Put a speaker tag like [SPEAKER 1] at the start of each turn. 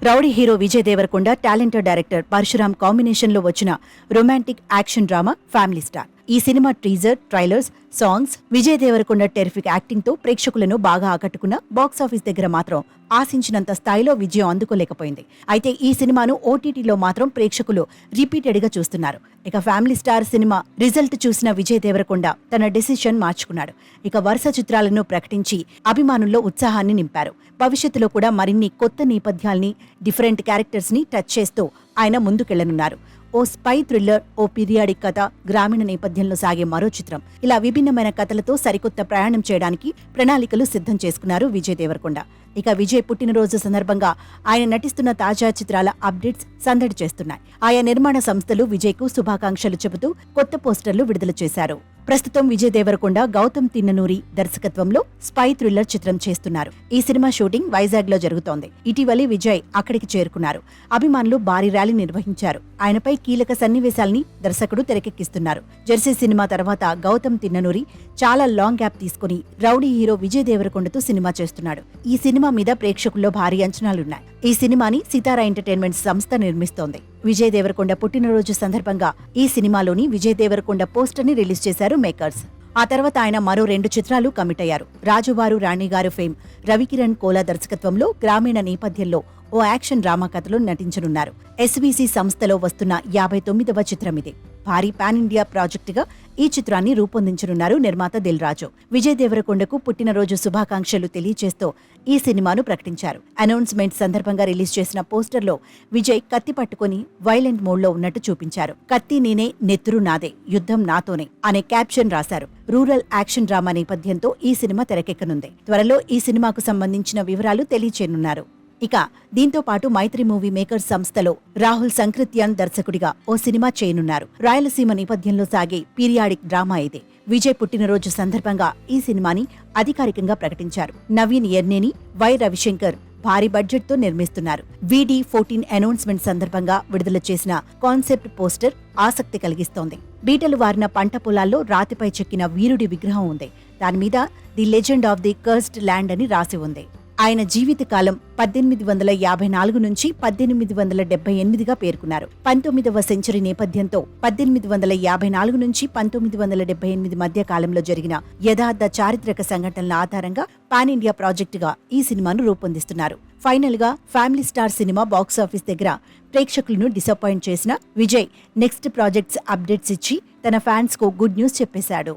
[SPEAKER 1] Rowdy hero Vijay Deverakonda talented director Parashuram combination లో వచ్చిన romantic action drama family star. ఈ సినిమా teaser, trailers, songs, Vijay Deverakonda terrific acting తో ప్రేక్షకులను బాగా ఆకట్టుకున్న బాక్సాఫీస్ దగ్గర మాత్రం ఆశించినంత స్థాయిలో విజయం అందుకోలేకపోయింది. అయితే ఈ సినిమాను ఓటీటీలో మాత్రం ప్రేక్షకులు రిపీటెడ్ గా చూస్తున్నారు. ఇక ఫ్యామిలీ స్టార్ సినిమా రిజల్ట్ చూసిన విజయ్ దేవరకొండ తన డెసిషన్ మార్చుకున్నాడు. ఇక వరుస చిత్రాలను ప్రకటించి అభిమానుల్లో ఉత్సాహాన్ని నింపారు. భవిష్యత్తులో కూడా మరిన్ని కొత్త నేపథ్యాల్ని, డిఫరెంట్ క్యారెక్టర్స్ ని టచ్ చేస్తూ ఆయన ముందుకెళ్లనున్నారు. ఓ స్పై థ్రిల్లర్, ఓ పీరియాడిక్ కథ, గ్రామీణ నేపథ్యంలో సాగే మరో చిత్రం, ఇలా విభిన్నమైన కథలతో సరికొత్త ప్రయాణం చేయడానికి ప్రణాళికలు సిద్ధం చేసుకున్నారు విజయ్ దేవరకొండ. ఇక విజయ్ పుట్టినరోజు సందర్భంగా ఆయన నటిస్తున్న తాజా చిత్రాల అప్డేట్స్ సందడి చేస్తున్నాయి. ఆయా నిర్మాణ సంస్థలు విజయ్ కు శుభాకాంక్షలు చెబుతూ కొత్త పోస్టర్లు విడుదల చేశారు. ప్రస్తుతం విజయ్ దేవరకొండ గౌతమ్ తిన్ననూరి దర్శకత్వంలో స్పై థ్రిల్లర్ చిత్రం చేస్తున్నారు. ఈ సినిమా షూటింగ్ వైజాగ్ లో జరుగుతోంది. ఇటీవలి విజయ్ అక్కడికి చేరుకున్నారు. అభిమానులు భారీ ర్యాలీ నిర్వహించారు. ఆయనపై కీలక సన్నివేశాల్ని దర్శకుడు తెరకెక్కిస్తున్నారు. జెర్సీ సినిమా తర్వాత గౌతమ్ తిన్ననూరి చాలా లాంగ్ గ్యాప్ తీసుకుని రౌడీ హీరో విజయ్ దేవరకొండతో సినిమా చేస్తున్నాడు. ఈ సినిమా మీద ప్రేక్షకుల్లో భారీ అంచనాలున్నాయి. ఈ సినిమాని సితారా ఎంటర్టైన్మెంట్ సంస్థ నిర్మిస్తోంది. విజయ్ దేవరకొండ పుట్టినరోజు సందర్భంగా ఈ సినిమాలోని విజయ్ దేవరకొండ పోస్టర్ ని రిలీజ్ చేశారు మేకర్స్. ఆ తర్వాత ఆయన మరో 2 చిత్రాలు కమిట్ అయ్యారు. రాజువారు రాణిగారు ఫేమ్ రవికిరణ్ కోలా దర్శకత్వంలో గ్రామీణ నేపథ్యంలో ఓ యాక్షన్ డ్రామా కథలో నటించనున్నారు. ఎస్వీసీ సంస్థలో వస్తున్న 59వ చిత్రం ఇది. భారీ పాన్ ఇండియా ప్రాజెక్టుగా ఈ చిత్రాన్ని రూపొందించనున్నారు నిర్మాత దిల్ రాజు. విజయ్ దేవరకొండకు పుట్టినరోజు శుభాకాంక్షలు తెలియజేస్తూ ఈ సినిమాను ప్రకటించారు. అనౌన్స్మెంట్ సందర్భంగా రిలీజ్ చేసిన పోస్టర్లో విజయ్ కత్తి పట్టుకుని వైలెంట్ మోడ్లో ఉన్నట్టు చూపించారు. కత్తి నేనే, నెత్తురు నాదే, యుద్ధం నాతోనే అనే క్యాప్షన్ రాశారు. రూరల్ యాక్షన్ డ్రామా నేపథ్యంతో ఈ సినిమా తెరకెక్కనుంది. త్వరలో ఈ సినిమాకు సంబంధించిన వివరాలు తెలియచేయనున్నారు. ఇక దీంతో పాటు మైత్రి మూవీ మేకర్స్ సంస్థలో రాహుల్ సంకృత్యాన్ దర్శకుడిగా ఓ సినిమా చేయనున్నారు. రాయలసీమ నేపథ్యంలో సాగే పీరియాడిక్ డ్రామా ఇది. విజయ్ పుట్టినరోజు సందర్భంగా ఈ సినిమాని అధికారికంగా ప్రకటించారు. నవీన్ ఎర్నేని, వై రవిశంకర్ భారీ బడ్జెట్ తో నిర్మిస్తున్నారు. VD14 అనౌన్స్మెంట్ సందర్భంగా విడుదల చేసిన కాన్సెప్ట్ పోస్టర్ ఆసక్తి కలిగిస్తోంది. బీటలు వారిన పంట పొలాల్లో రాతిపై చెక్కిన వీరుడి విగ్రహం ఉంది. దానిమీద the legend of the cursed land అని రాసి ఉంది. ఆయన జీవితకాలం 1854 నుంచి 1878గా పేర్కొన్నారు. 19వ సెంచరీ నేపథ్యంతో 1854 నుంచి 1978 మధ్య కాలంలో జరిగిన యథార్థ చారిత్రక సంఘటనల ఆధారంగా పాన్ ఇండియా ప్రాజెక్టుగా ఈ సినిమాను రూపొందిస్తున్నారు. ఫైనల్ గా ఫ్యామిలీ స్టార్ సినిమా బాక్సాఫీస్ దగ్గర ప్రేక్షకులను డిసప్పాయింట్ చేసిన విజయ్ నెక్స్ట్ ప్రాజెక్ట్స్ అప్డేట్స్ ఇచ్చి తన ఫ్యాన్స్ కు గుడ్ న్యూస్ చెప్పేశాడు.